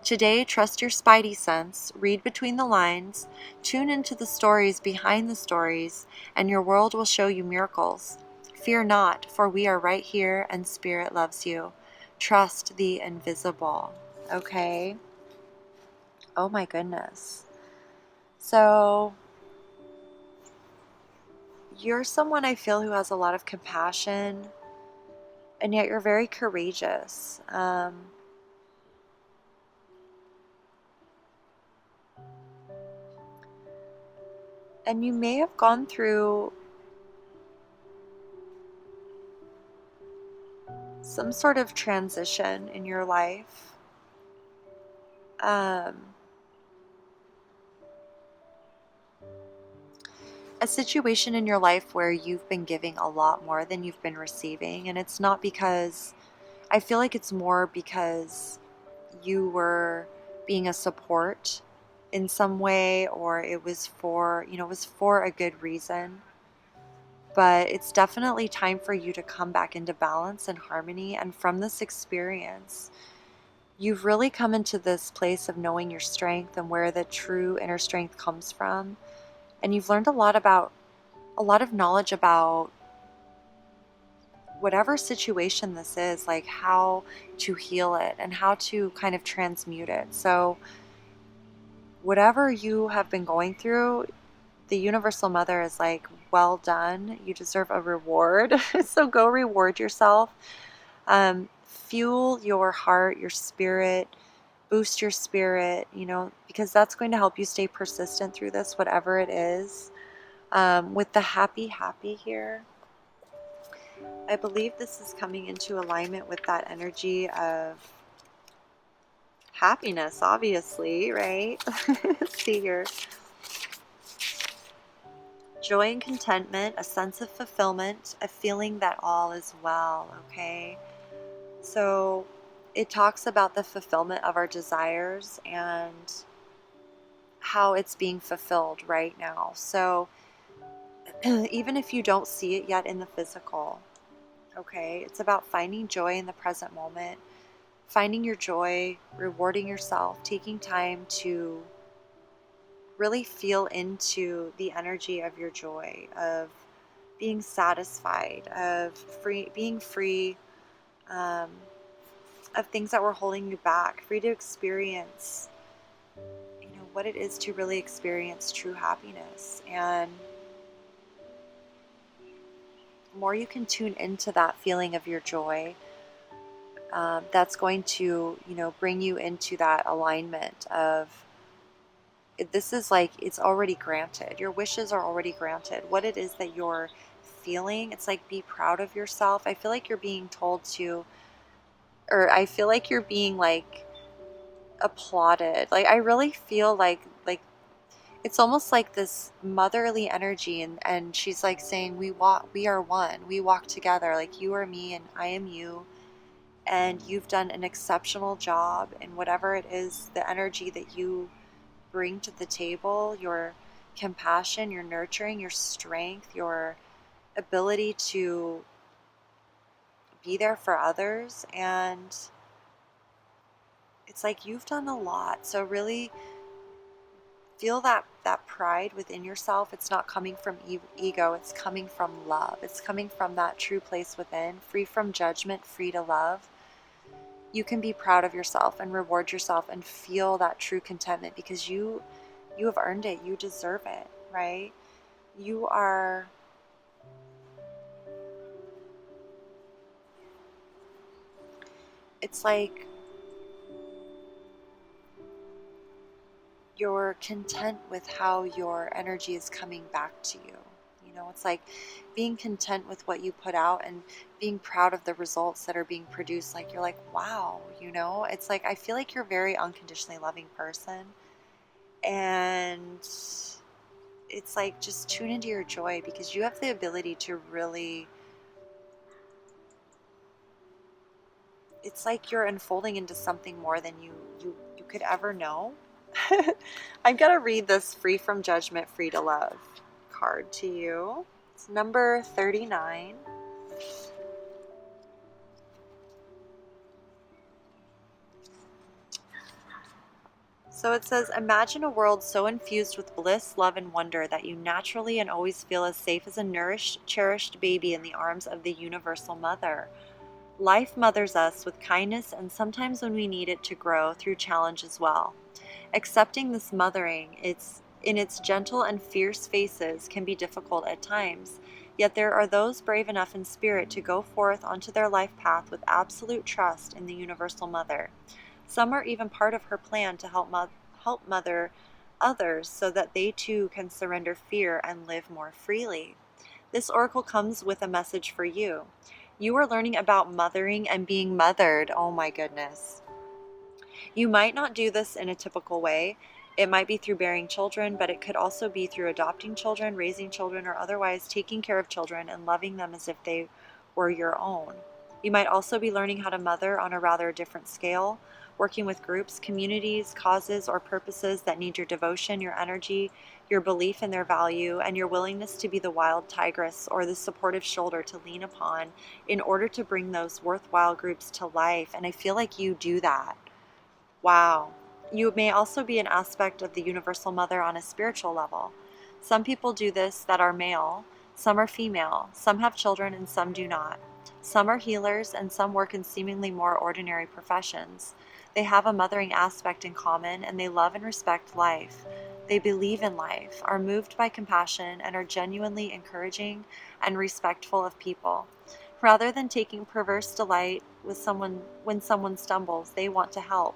Today, trust your spidey sense, read between the lines, tune into the stories behind the stories, and your world will show you miracles. Fear not, for we are right here, and Spirit loves you. Trust the invisible. Okay? Oh my goodness. So, you're someone I feel who has a lot of compassion, and yet you're very courageous. And you may have gone through some sort of transition in your life. A situation in your life where you've been giving a lot more than you've been receiving. And it's not because, I feel like it's more because you were being a support in some way, or it was for, it was for a good reason. But it's definitely time for you to come back into balance and harmony. And from this experience, you've really come into this place of knowing your strength and where the true inner strength comes from. And you've learned a lot of knowledge about whatever situation this is, like how to heal it and how to kind of transmute it. So whatever you have been going through, the universal mother is like, well done. You deserve a reward. So go reward yourself. Fuel your heart, your spirit, boost your spirit, because that's going to help you stay persistent through this, whatever it is. With the happy here, I believe this is coming into alignment with that energy of happiness, obviously, right? Let's see here. Joy and contentment, a sense of fulfillment, a feeling that all is well, okay? So it talks about the fulfillment of our desires and how it's being fulfilled right now. So even if you don't see it yet in the physical, okay, it's about finding joy in the present moment, finding your joy, rewarding yourself, taking time to really feel into the energy of your joy, of being satisfied, of being free of things that were holding you back, free to experience, what it is to really experience true happiness. And the more you can tune into that feeling of your joy, that's going to, bring you into that alignment of, this is like, it's already granted. Your wishes are already granted. What it is that you're feeling, it's like, be proud of yourself. I feel like you're being told to, or I feel like you're being like applauded. Like, I really feel like it's almost like this motherly energy, and she's like saying, we are one. We walk together. Like, you are me and I am you. And you've done an exceptional job in whatever it is, the energy that you bring to the table, your compassion, your nurturing, your strength, your ability to be there for others. And it's like you've done a lot. So really feel that pride within yourself. It's not coming from ego. It's coming from love. It's coming from that true place within, free from judgment, free to love. You can be proud of yourself and reward yourself and feel that true contentment, because you have earned it. You deserve it, right? You are, it's like you're content with how your energy is coming back to you. You know, it's like being content with what you put out and being proud of the results that are being produced. Like, you're like, wow, you know, it's like, I feel like you're a very unconditionally loving person. And it's like, just tune into your joy, because you have the ability to really, it's like you're unfolding into something more than you could ever know. I'm going to read this Free from Judgment, Free to Love card to you. It's number 39. So it says, imagine a world so infused with bliss, love, and wonder that you naturally and always feel as safe as a nourished, cherished baby in the arms of the universal mother. Life mothers us with kindness, and sometimes when we need it to grow, through challenge as well. Accepting this mothering, in its gentle and fierce phases, can be difficult at times. Yet there are those brave enough in spirit to go forth onto their life path with absolute trust in the universal mother. Some are even part of her plan to help mother others so that they too can surrender fear and live more freely. This oracle comes with a message for you. You are learning about mothering and being mothered. Oh my goodness. You might not do this in a typical way. It might be through bearing children, but it could also be through adopting children, raising children, or otherwise taking care of children and loving them as if they were your own. You might also be learning how to mother on a rather different scale, working with groups, communities, causes, or purposes that need your devotion, your energy, your belief in their value, and your willingness to be the wild tigress or the supportive shoulder to lean upon in order to bring those worthwhile groups to life. And I feel like you do that. Wow. You may also be an aspect of the universal mother on a spiritual level. Some people do this that are male, some are female, some have children and some do not. Some are healers and some work in seemingly more ordinary professions. They have a mothering aspect in common, and they love and respect life. They believe in life, are moved by compassion, and are genuinely encouraging and respectful of people. Rather than taking perverse delight with when someone stumbles, they want to help.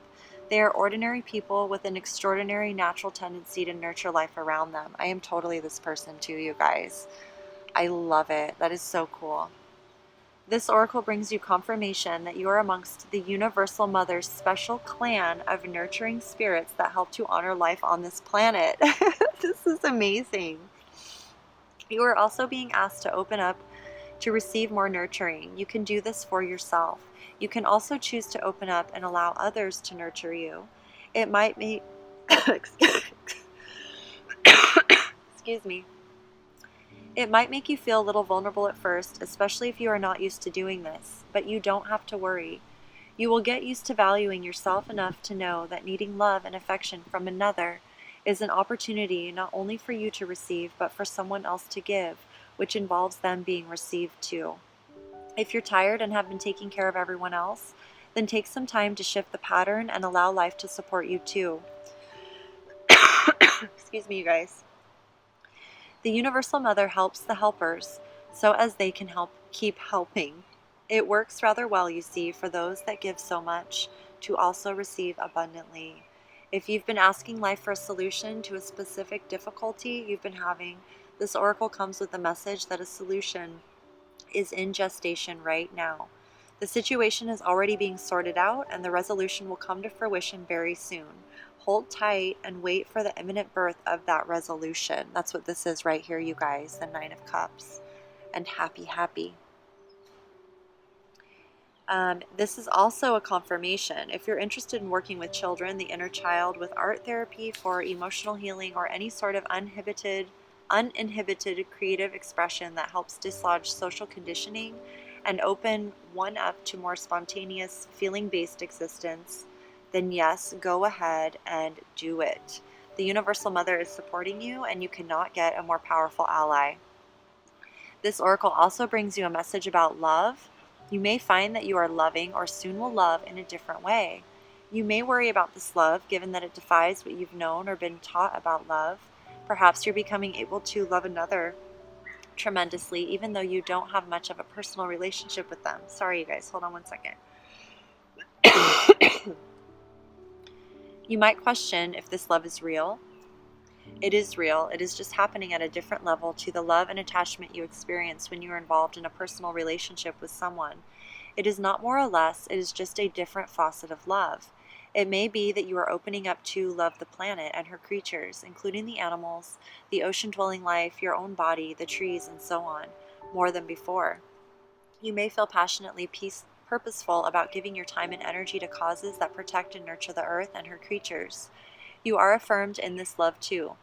They are ordinary people with an extraordinary natural tendency to nurture life around them. I am totally this person too, you guys. I love it. That is so cool. This oracle brings you confirmation that you are amongst the universal mother's special clan of nurturing spirits that help to honor life on this planet. This is amazing. You are also being asked to open up to receive more nurturing. You can do this for yourself. You can also choose to open up and allow others to nurture you. It might be, excuse me. It might make you feel a little vulnerable at first, especially if you are not used to doing this, but you don't have to worry. You will get used to valuing yourself enough to know that needing love and affection from another is an opportunity not only for you to receive, but for someone else to give, which involves them being received too. If you're tired and have been taking care of everyone else, then take some time to shift the pattern and allow life to support you too. Excuse me, you guys. The Universal Mother helps the helpers so as they can keep helping. It works rather well, you see, for those that give so much to also receive abundantly. If you've been asking life for a solution to a specific difficulty you've been having, this oracle comes with the message that a solution is in gestation right now. The situation is already being sorted out, and the resolution will come to fruition very soon. Hold tight and wait for the imminent birth of that resolution. That's what this is right here, you guys, the Nine of Cups. And happy, happy. This is also a confirmation. If you're interested in working with children, the inner child, with art therapy for emotional healing, or any sort of uninhibited uninhibited creative expression that helps dislodge social conditioning and open one up to more spontaneous, feeling-based existence, then yes, go ahead and do it. The Universal Mother is supporting you, and you cannot get a more powerful ally. This oracle also brings you a message about love. You may find that you are loving or soon will love in a different way. You may worry about this love, given that it defies what you've known or been taught about love. Perhaps you're becoming able to love another tremendously, even though you don't have much of a personal relationship with them. Sorry, you guys. Hold on one second. You might question if this love is real. It is real. It is just happening at a different level to the love and attachment you experience when you are involved in a personal relationship with someone. It is not more or less. It is just a different facet of love. It may be that you are opening up to love the planet and her creatures, including the animals, the ocean-dwelling life, your own body, the trees, and so on, more than before. You may feel passionately purposeful about giving your time and energy to causes that protect and nurture the earth and her creatures. You are affirmed in this love too.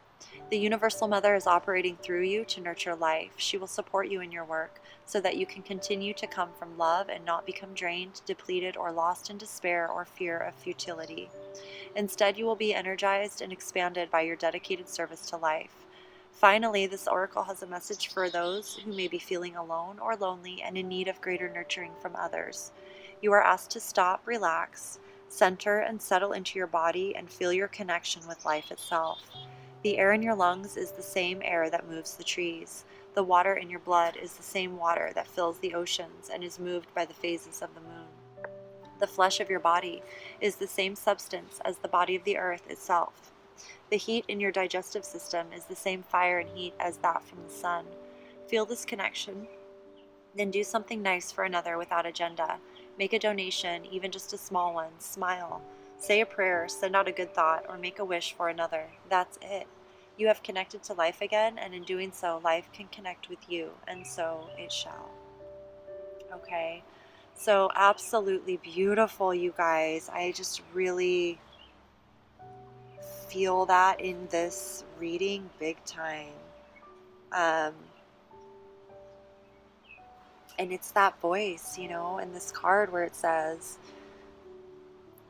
The Universal Mother is operating through you to nurture life. She will support you in your work so that you can continue to come from love and not become drained, depleted, or lost in despair or fear of futility. Instead, you will be energized and expanded by your dedicated service to life. Finally, this oracle has a message for those who may be feeling alone or lonely and in need of greater nurturing from others. You are asked to stop, relax, center, and settle into your body and feel your connection with life itself. The air in your lungs is the same air that moves the trees. The water in your blood is the same water that fills the oceans and is moved by the phases of the moon. The flesh of your body is the same substance as the body of the earth itself. The heat in your digestive system is the same fire and heat as that from the sun. Feel this connection, then do something nice for another without agenda. Make a donation, even just a small one. Smile. Say a prayer, send out a good thought, or make a wish for another. That's it. You have connected to life again, and in doing so, life can connect with you, and so it shall. Okay? So absolutely beautiful, you guys. I just really feel that in this reading big time. And it's that voice, in this card where it says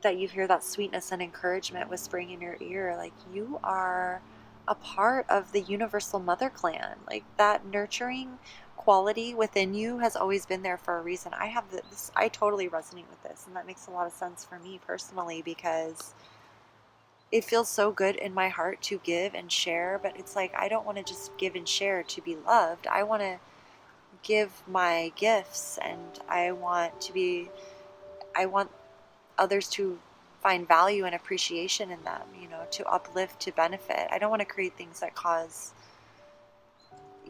that you hear that sweetness and encouragement whispering in your ear, like you are a part of the Universal Mother clan. Like that nurturing quality within you has always been there for a reason. I have this, I totally resonate with this, and that makes a lot of sense for me personally because it feels so good in my heart to give and share, but it's like I don't want to just give and share to be loved. I want to give my gifts, and I want others to find value and appreciation in them, to uplift, to benefit. I don't want to create things that cause,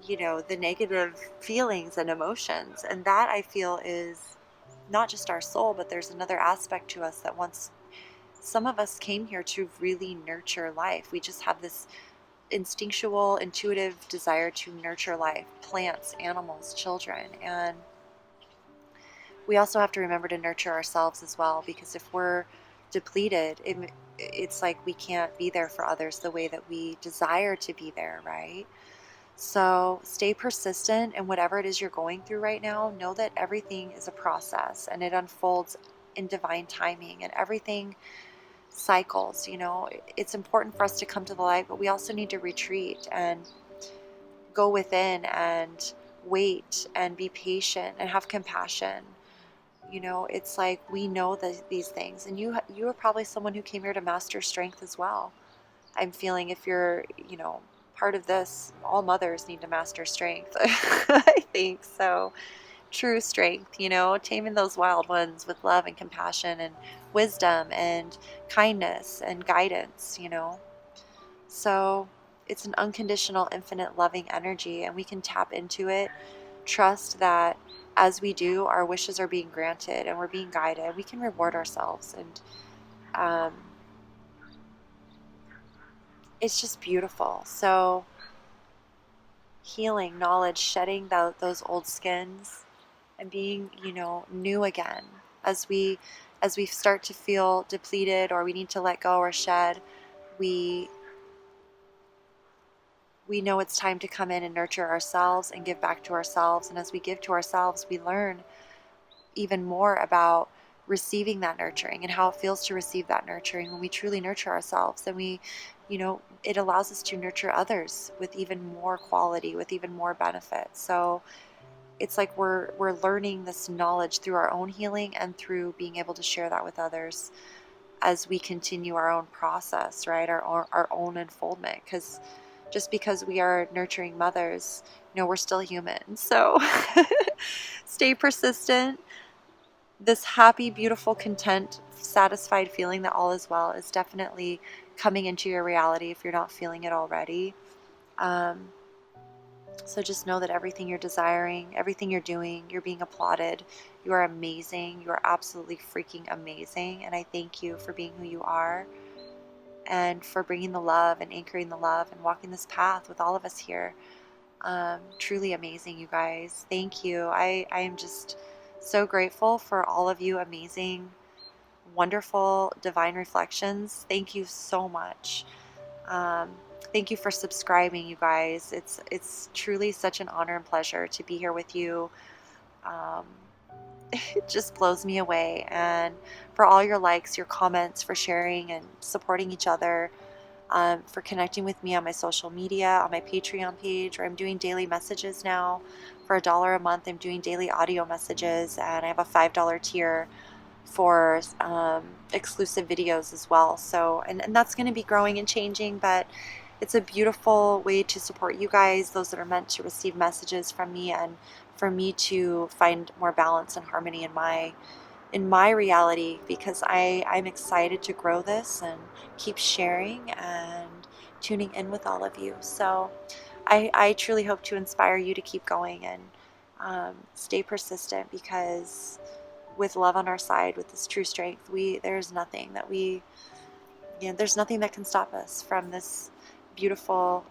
the negative feelings and emotions. And that I feel is not just our soul, but there's another aspect to us that once some of us came here to really nurture life. We just have this instinctual, intuitive desire to nurture life, plants, animals, children. And we also have to remember to nurture ourselves as well, because if we're depleted, it's like we can't be there for others the way that we desire to be there, right? So stay persistent in whatever it is you're going through right now. Know that everything is a process and it unfolds in divine timing, and everything cycles. It's important for us to come to the light, but we also need to retreat and go within and wait and be patient and have compassion. It's like we know these things, and you are probably someone who came here to master strength as well. I'm feeling if you're, part of this, all mothers need to master strength. I think so. True strength, taming those wild ones with love and compassion and wisdom and kindness and guidance, So it's an unconditional, infinite, loving energy, and we can tap into it. Trust that as we do, our wishes are being granted and we're being guided. We can reward ourselves, and it's just beautiful. So healing, knowledge, shedding those old skins, and being, new again. As we start to feel depleted or we need to let go or shed, we we know it's time to come in and nurture ourselves and give back to ourselves. And as we give to ourselves, we learn even more about receiving that nurturing and how it feels to receive that nurturing. When we truly nurture ourselves, then we, it allows us to nurture others with even more quality, with even more benefit. So it's like we're learning this knowledge through our own healing and through being able to share that with others as we continue our own process, right? Our own unfoldment. Because just because we are nurturing mothers, we're still human. So stay persistent. This happy, beautiful, content, satisfied feeling that all is well is definitely coming into your reality if you're not feeling it already. So just know that everything you're desiring, everything you're doing, you're being applauded. You are amazing. You are absolutely freaking amazing. And I thank you for being who you are and for bringing the love and anchoring the love and walking this path with all of us here. Truly amazing, you guys. Thank you. I am just so grateful for all of you amazing, wonderful, divine reflections. Thank you so much. Thank you for subscribing, you guys. It's truly such an honor and pleasure to be here with you. It just blows me away. And for all your likes, your comments, for sharing and supporting each other, for connecting with me on my social media, on my Patreon page, where I'm doing daily messages now. For $1 a month, I'm doing daily audio messages, and I have a $5 tier for exclusive videos as well. So, and that's going to be growing and changing, but it's a beautiful way to support you guys, those that are meant to receive messages from me, and for me to find more balance and harmony in my reality, because I'm excited to grow this and keep sharing and tuning in with all of you. So I truly hope to inspire you to keep going and stay persistent, because with love on our side, with this true strength, there's nothing that can stop us from this beautiful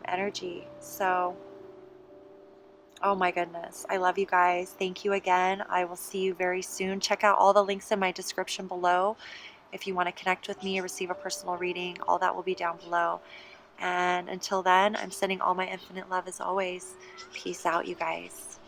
energy. So, oh my goodness, I love you guys. Thank you again. I will see you very soon. Check out all the links in my description below if you want to connect with me or receive a personal reading. All that will be down below. And until then, I'm sending all my infinite love as always. Peace out, you guys.